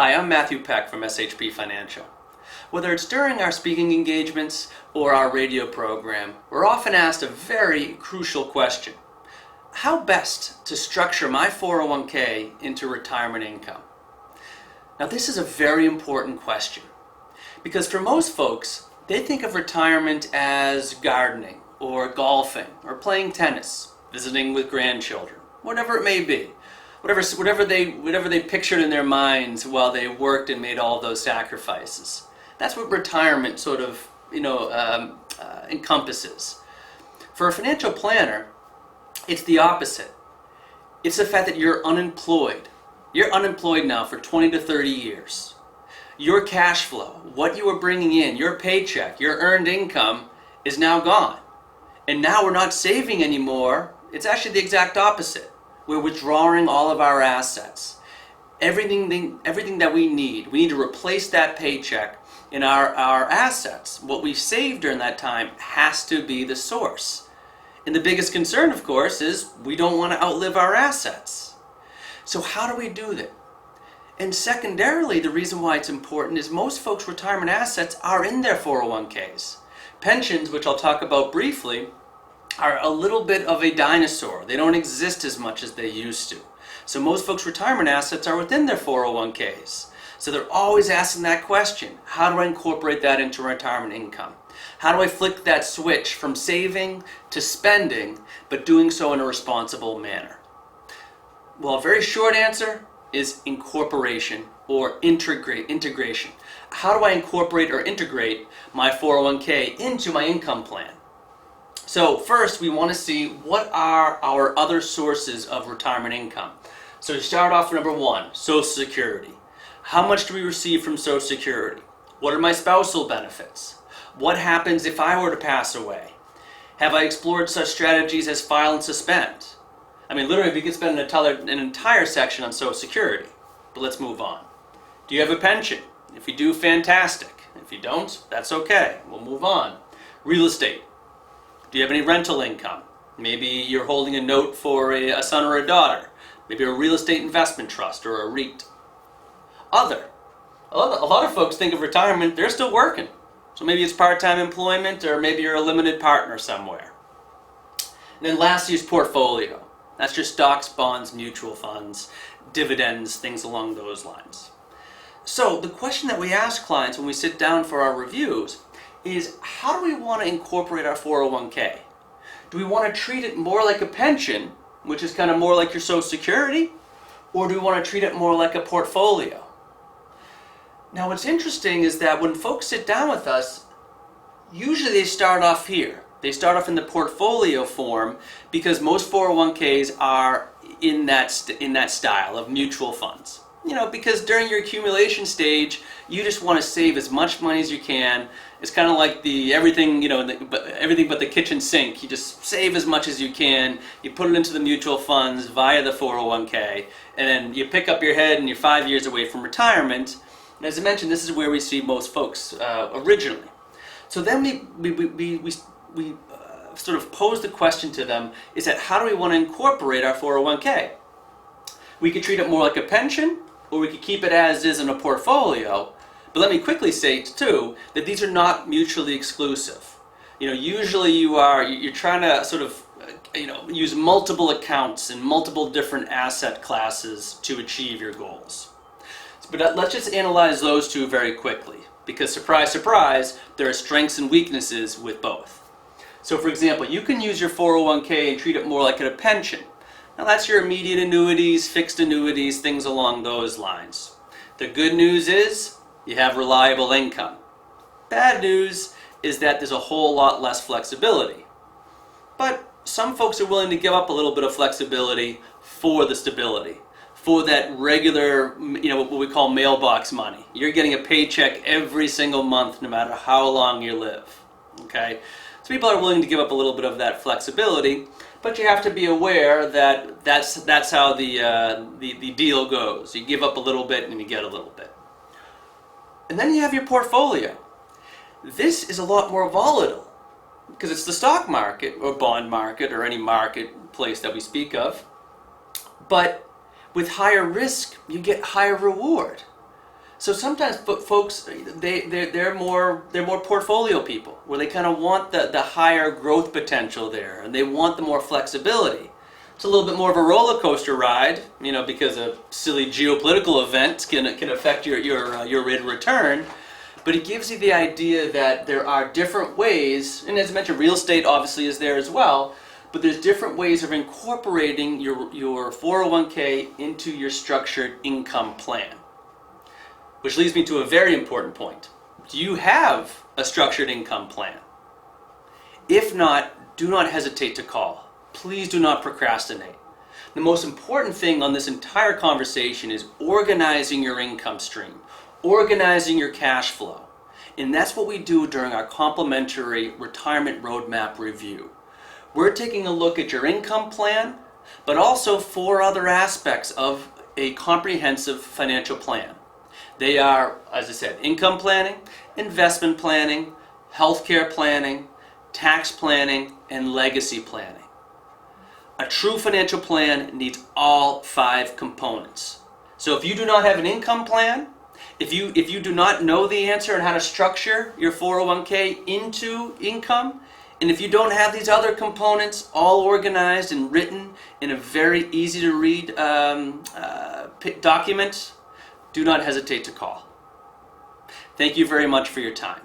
Hi, I'm Matthew Peck from SHP Financial. Whether it's during our speaking engagements or our radio program, we're often asked a very crucial question. How best to structure my 401k into retirement income? Now, this is a very important question because for most folks, they think of retirement as gardening or golfing or playing tennis, visiting with grandchildren, whatever it may be. Whatever they pictured in their minds while they worked and made all of those sacrifices. That's what retirement sort of, encompasses. For a financial planner, it's the opposite. It's the fact that you're unemployed. You're unemployed now for 20 to 30 years. Your cash flow, what you were bringing in, your paycheck, your earned income is now gone. And now we're not saving anymore. It's actually the exact opposite. We're withdrawing all of our assets. Everything that we need to replace that paycheck in our assets. What we saved during that time has to be the source. And the biggest concern, of course, is we don't want to outlive our assets. So how do we do that? And secondarily, the reason why it's important is most folks' retirement assets are in their 401ks. Pensions, which I'll talk about briefly, are a little bit of a dinosaur. They don't exist as much as they used to. So most folks' retirement assets are within their 401ks. So they're always asking that question, how do I incorporate that into retirement income? How do I flick that switch from saving to spending, but doing so in a responsible manner? Well, a very short answer is incorporation or integration. How do I incorporate or integrate my 401k into my income plan? So first, we want to see what are our other sources of retirement income. So to start off, number one, Social Security. How much do we receive from Social Security? What are my spousal benefits? What happens if I were to pass away? Have I explored such strategies as file and suspend? I mean, literally, we could spend an entire section on Social Security, but let's move on. Do you have a pension? If you do, fantastic. If you don't, that's okay. We'll move on. Real estate. Do you have any rental income? Maybe you're holding a note for a son or a daughter. Maybe a real estate investment trust or a REIT. Other. A lot of folks think of retirement, they're still working. So maybe it's part-time employment or maybe you're a limited partner somewhere. And then lastly is portfolio. That's just stocks, bonds, mutual funds, dividends, things along those lines. So the question that we ask clients when we sit down for our reviews is how do we want to incorporate our 401k? Do we want to treat it more like a pension, which is kind of more like your Social Security, or do we want to treat it more like a portfolio? Now what's interesting is that when folks sit down with us, usually they start off here. They start off in the portfolio form because most 401ks are in that style of mutual funds. Because during your accumulation stage, you just want to save as much money as you can. It's kind of like everything but the kitchen sink. You just save as much as you can. You put it into the mutual funds via the 401k, and then you pick up your head and you're 5 years away from retirement. And as I mentioned, this is where we see most folks originally. So then we sort of pose the question to them, is that how do we want to incorporate our 401k? We could treat it more like a pension, or we could keep it as is in a portfolio. But let me quickly say too that these are not mutually exclusive. Usually you're trying to sort of use multiple accounts and multiple different asset classes to achieve your goals. But let's just analyze those two very quickly, because surprise, surprise, there are strengths and weaknesses with both. So for example, you can use your 401k and treat it more like a pension. Now that's your immediate annuities, fixed annuities, things along those lines. The good news is you have reliable income. Bad news is that there's a whole lot less flexibility. But some folks are willing to give up a little bit of flexibility for the stability, for that regular, what we call mailbox money. You're getting a paycheck every single month no matter how long you live. Okay? So people are willing to give up a little bit of that flexibility, but you have to be aware that that's how the deal goes. You give up a little bit and you get a little bit. And then you have your portfolio. This is a lot more volatile because it's the stock market or bond market or any marketplace that we speak of. But with higher risk, you get higher reward. So sometimes folks, they're more portfolio people, where they kind of want the higher growth potential there, and they want the more flexibility. It's a little bit more of a roller coaster ride, because a silly geopolitical event can affect your rate of return. But it gives you the idea that there are different ways, and as I mentioned, real estate obviously is there as well. But there's different ways of incorporating your 401k into your structured income plan. Which leads me to a very important point. Do you have a structured income plan? If not, do not hesitate to call. Please do not procrastinate. The most important thing on this entire conversation is organizing your income stream, organizing your cash flow. And that's what we do during our complimentary retirement roadmap review. We're taking a look at your income plan, but also 4 other aspects of a comprehensive financial plan. They are, as I said, income planning, investment planning, healthcare planning, tax planning, and legacy planning. A true financial plan needs all 5 components. So if you do not have an income plan, if you do not know the answer on how to structure your 401k into income, and if you don't have these other components all organized and written in a very easy to read document, do not hesitate to call. Thank you very much for your time.